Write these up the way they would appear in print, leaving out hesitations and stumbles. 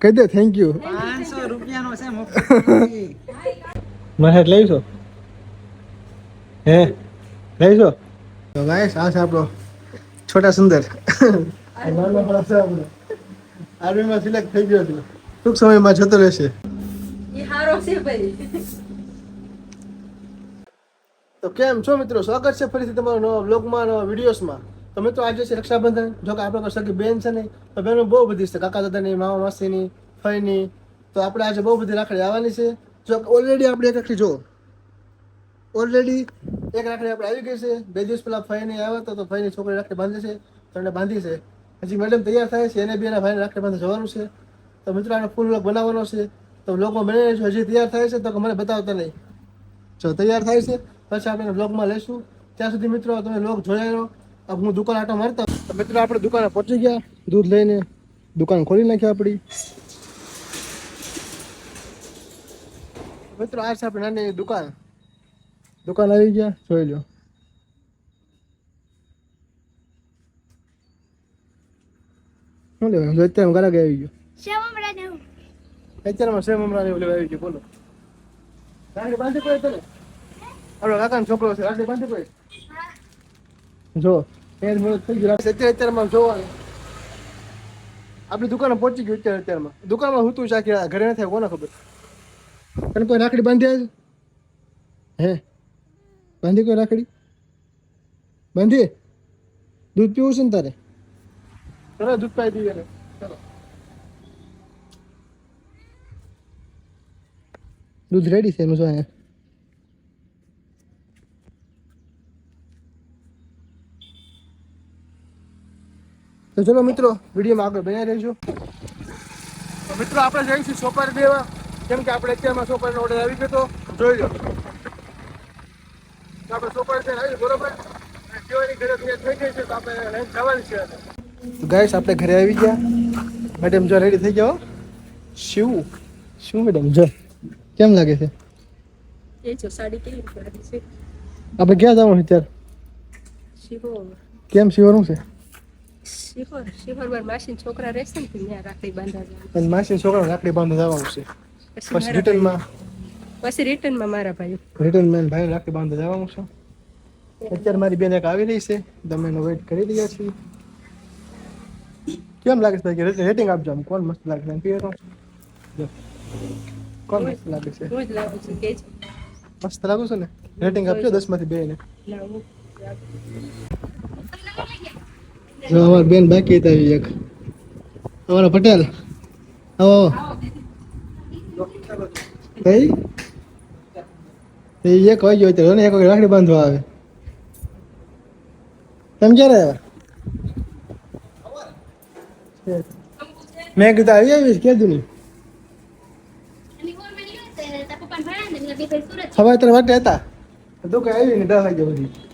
કહી દે thank you. 500 રૂપિયાનો છે મફત. મારે લઈશો હે લઈશો તો ગાઈસ આ છે આપણો છોટા સુંદર નાનો માણસ છે આપણો આર્મીમાં સિલેક્ટ થઈ ગયો છે ટૂંક સમયમાં જતો રહેશે એ હારો છે ભાઈ. તો કેમ છો મિત્રો સ્વાગત છે ફરીથી તમારા નવા બ્લોગમાં નવા વિડીયોસમાં. તો મિત્રો આજે છે રક્ષાબંધન. જો કે આપણે સગી બેન છે ને તો બહેનો બહુ બધી છે કાકા દાદાની મામા માસીની ફઈની. તો આપણે આજે બહુ બધી રાખડી આવવાની છે. જો ઓલરેડી આપણે એક રાખડી જો ઓલરેડી એક રાખડી આપણે આવી ગઈ છે. 2 દિવસ પહેલા ફઈની આવ્યો તો ફઈની છોકરી રાખડી બાંધી છે તો એને બાંધી છે. હજી મેડમ તૈયાર થાય છે એને બી એના ભાઈને રાખડી બાંધવા જવાનું છે. તો મિત્રો આનો ફૂલ વ્લોગ બનાવવાનો છે તો વ્લોગમાં બની રહેજો. હજી તૈયાર થાય છે તો મને બતાવતા નહીં. જો તૈયાર થાય છે પછી આપણે વ્લોગમાં લઈશું. ત્યાં સુધી મિત્રો તમે વ્લોગ જોયા રહો. अब હું દુકાન આટો મારતા તો મિત્રો આપણે દુકાને પહોંચી ગયા દૂધ લઈને. દુકાન ખોલી નાખી આપણી. મિત્રો આ છે આપણી નાની દુકાન. દુકાન આવી ગયા જોઈ લો. શું લેવાનું અત્યારે ઘરે આવી ગયો અત્યારમાં સેમ હમણાં એવું લેવા આવી ગયો. બોલો રાખડી બાંધી કોઈ તને આપણો કાકાનો છોકરો છે રાખડી બાંધી કોઈ જો અત્યારમાં જોવાનું આપણી દુકાને પહોંચી ગયું. અત્યારમાં દુકાનમાં હું તું ચાખી ઘરે નથી આવ્યો કોને ખબર. તને કોઈ રાખડી બાંધી આજે હે બાંધી કોઈ રાખડી બાંધી દૂધ પીવું છે ને તારે ચલો દૂધ પાઈ દઈએ ચલો દૂધ રેડી છે એનું જો અહીંયા. તો ચલો મિત્રો વિડીયોમાં આગળ બન્યા રહીશું. તો મિત્રો આપણે જઈશું સોપારી દેવા કેમ કે આપણે અત્યારમાં સોપારીનો ઓર્ડર આવી ગયો તો જોઈ લો. તો આપણે સોપારી દેવા આવી બરોબર કેવાની ઘરે તૈયાર થઈ ગઈ છે તો આપણે લઈને જવાની છે. તો ગાઈસ આપણે ઘરે આવી ગયા. મેડમ જો રેડી થઈ ગયા. શું મેડમ જો કેમ લાગે છે એ જો સાડી કેવી લાગે છે. આપણે ક્યાં જવાનું અત્યારે શિહોર કેમ શિવરું છે શિહોર વાર માસી છોકરા રહેશે ને ત્યાં રાખડી બાંધવા જવાનું. અને માસી છોકરાને રાખડી બાંધવા જવાનું છે. પછી રિટર્નમાં મારા ભાઈ રિટર્ન મેન ભાઈ રાખડી બાંધવા જવાનું છે. અત્યારે મારી બેન એક આવી રહી છે તમે એનો વેઇટ કરી રહ્યા છીએ. કેમ લાગે છે રેટિંગ આપજો આમ કોણ મસ્ત લાગે છે કોણ મસ્ત લાગે છે રોજ લાગુ છું કે મસ્ત લાગુ છે ને રેટિંગ આપજો 10 માંથી 2 ને. જો અમાર બેન બાકી હતી એક અમારા પટેલ આવો કઈ તે એક વાગ્યો હતો ને એક વાગે રાખડી બાંધવા આવે. તમે ક્યારે આવ્યા મેં કીધું આવી આવીશ કીધું નહીં હવે અત્યારે વાટે હતા તું કઈ આવી ને 10 વાગ્યા સુધી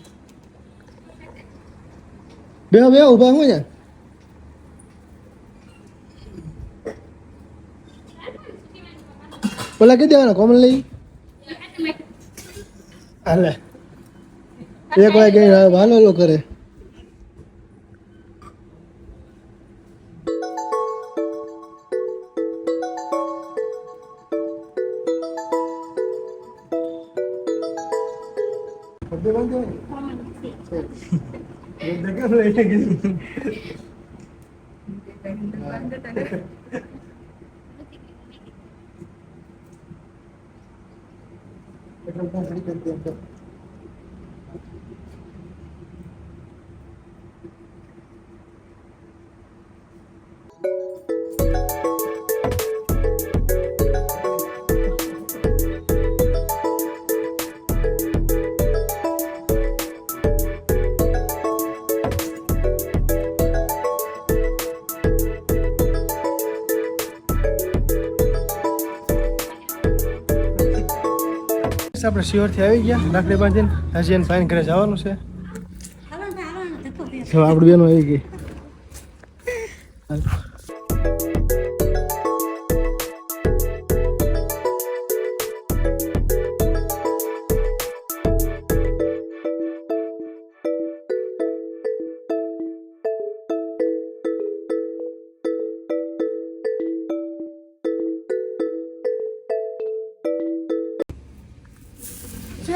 બે ઉભા હું યાર ઓલા કઈ દેવાના કોમલ લઈ હાલે એક વાગે હાલો કરે. આપણે શિહોરથી આવી ગયા રાખડી બાંધીને હજી એને ફાઈન ઘરે જવાનું છે. આપણી બેનો આવી ગઈ.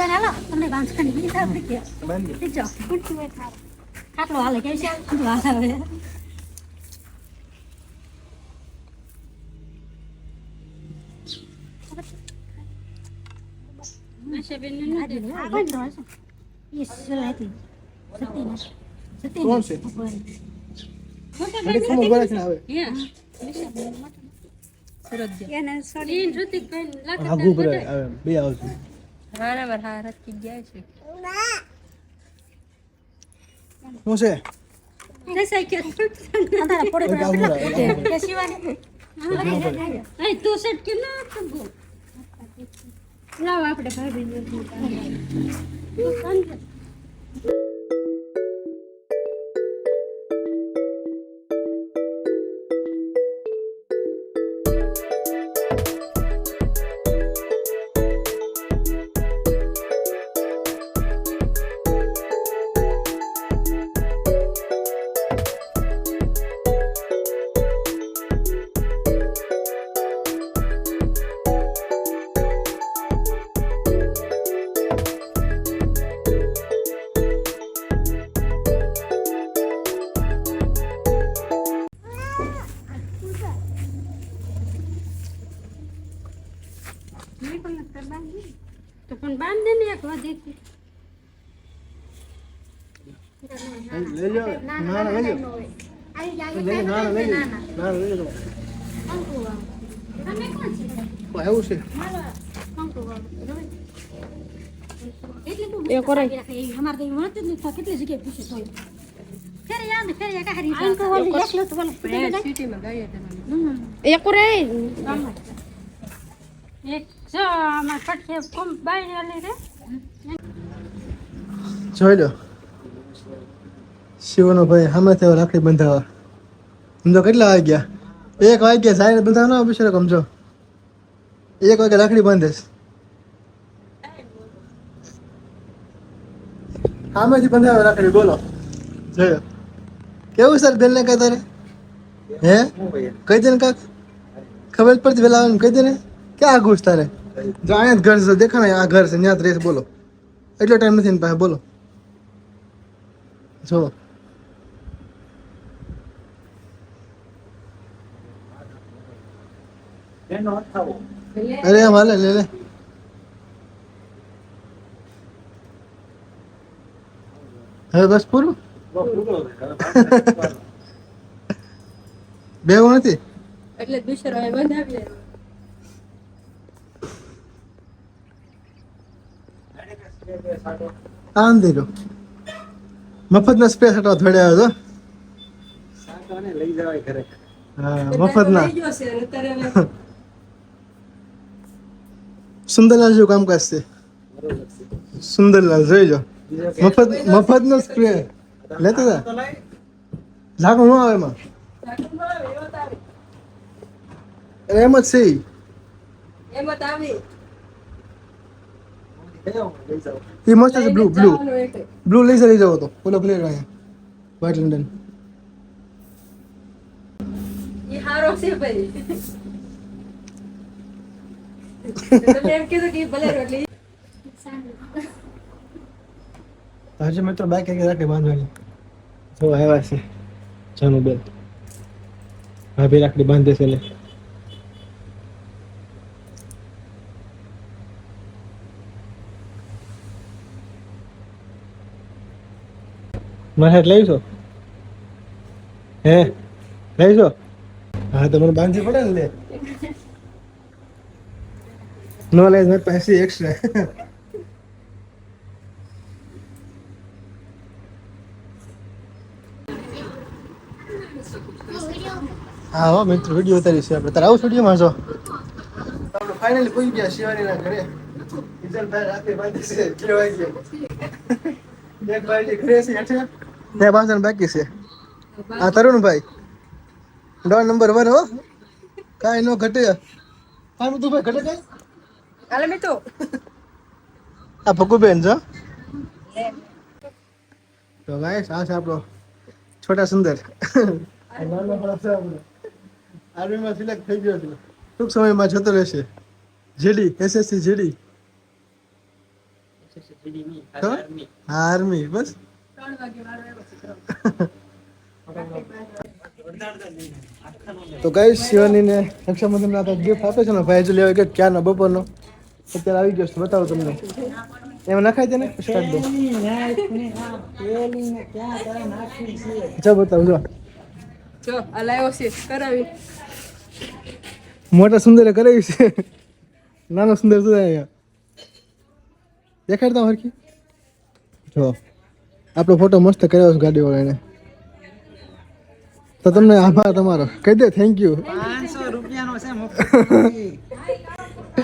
શિવાને હાલો તમને બાંધવાની બીજી સાહેબ થઈ બાંધી ઠીક છે ખુરશી હોય ખાટલો હાલે કે છે ખાટલો હાલે કોણ છે? ઘડીક ખમો ગળે છે ને આવે આગુ પડે આવે બે આવશે હારાવાર હારા થઈ ગયા છે શું છે લાવ આપણે ભાભી તો પણ બાંધ દે ને એક વધેથી લઈ જાઓ ના ના લઈ જાઓ લઈ ના ના લઈ જાઓ ના લઈ જાઓ એવું છે એ કરે અમાર તો વાત જ નથી કેટલી જગ્યાએ પૂછે તો ફેર યાદ ફેર યા કાહરી આંકો વાળી એકલો તો બોલ સિટીમાં ગઈ હતા એક રે એક જો અમાર પટકે કોમ બાઈ આલે રે જોઈ લો શિવનો ભાઈ સામેથી રાખડી બંધાવા સમજો કેટલા વાગ્યા 1 વાગ્યા સાહેબ બંધાવાનો બિચારો સમજો 1 વાગે રાખડી બાંધે સામેથી બંધાવા રાખડી બોલો જોયો કેવું સર બેન ને કહે તારે હે કહી દે ને કાક ખબર જ પડતી પેલા કહી દે ને ક્યાં ઘૂસ તારે જો અહીંયા જ ઘર છે દેખા ને આ ઘર છે ત્યાં જ રહેશે બોલો એટલો ટાઈમ નથી ને પાસે બોલો જો અરે આમ હાલે લે લે હવે બસ પૂરું બેવું નથી એટલે બિચારો એ બંધાવી આંધી લો મફતના સ્પેસ હટવા થોડે આવ્યો તો લઈ જવાય ઘરે. હા મફતના લઈ ગયો છે અને અત્યારે હવે સુંદરલાલ જેવું કામકાજ છે સુંદરલાલ જોઈ લો મફતનો સ્પ્રે લેતો જા ઝાકું ન આવે એમાં એમ જ છે ઈ. એમાં તો આવી એ મસ્ત છે બ્લુ લઈ જાવ તો ઓલો પ્લેયર અહીંયા વ્હાઇટ લંડન ઈ હારો છે ભાઈ તમે એમ કીધું કે ઈ ભલે રોટલી હજી મિત્રો બાઈક એક રાખડી બાંધવાની જો આવ્યા છે જાનું બેન ભાભી રાખડી બાંધે છે ને મારે હાથ લઈશો હે લઈશો હા તો મને બાંધવી પડે ને લે નો લઈ મારી પાસે એક્સ્ટ્રા હા હો મિત્રો વિડીયો ઉતારી છે આપણે તારે આવું સ્ટુડિયોમાં છો આપણે ફાઇનલી પહોંચી ગયા શિવાનીના ઘરે ઈજલભાઈ રાતે બાંધી છે 2 વાગે એક ભાઈ ઘરે છે હેઠે ત્યાં બાંધવાનું બાકી છે આ તરુણભાઈ ડોર નંબર 1 હો કાંઈ નો ઘટે હા તું ભાઈ ઘટે કાંઈ હાલે મિત્રો આ ભગુબેન છો તો ગાઈસ આ છે આપણો છોટા સુંદર આર્મીમાં સિલેક્ટ થઈ ગયો છે ટૂંક સમયમાં જતો રહેશે જેડી એસએસસી જેડી તો આર્મી બસ 3 વાગે વાળો આવ્યો છે તો ગાઈસ શિવાની ને રક્ષાબંધન ના ગિફ્ટ આપે છે ને ભાઈ જો લેવા ગયા ક્યારનો બપોરનો અત્યારે આવી ગયો છે બતાવો તમને એમાં નખાઈ દે ને પછી કાઢી દો બતાવો જો જો આ લાવ્યો છે કરાવી મોટા સુંદર કરાવી છે નાનો સુંદર સુંદર અહીંયા દેખાડતા હરખી જો આપણો ફોટો મસ્ત કર્યો છે ગાડી વાળાને તો તમને આભાર તમારો કહી દે થેન્ક યુ 500 રૂપિયાનો છે મફત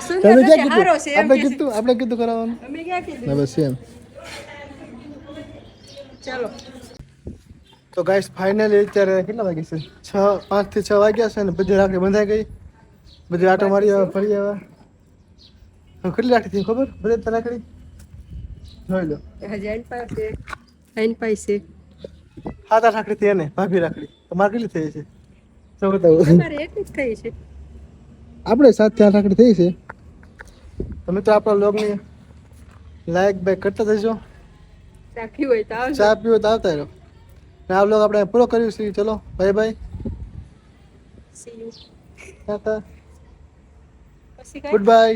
સુંદર તમે છે ક્યાં હારો છે એમ કીધું કે આપણે કીધું કરાવવાનું અમે ક્યાં કીધું ના બસ એમ ચાલો તો ગાઈસ ફાઇનલી અત્યારે કેટલા વાગે છે 5 થી 6 વાગ્યા છે ને બધી રાખડી બંધાઈ ગઈ બધી આટો મારી આવે ફરી આવે કેટલી રાખડી થઈ ખબર બધી રાખડી જોઈ લો હજી આઈન પાસે આઈન પાસે 7-8 રાખડી થઈ એને ભાભી રાખડી તમારે કેટલી થઈ છે તો બતાવો તમારે એટલી જ થઈ છે આપણે 7 થી 8 રાખડી થઈ છે તો મિત્રો આપણા લોગની લાઈક બાઈક કરતા જજો રાખી હોય તો આવજો ચા પીવો તો આવતા રહો ને આ વ્લોગ આપણે પૂરો કર્યું છે ચલો bye bye see you tata પછી કાંઈ ગુડ બાય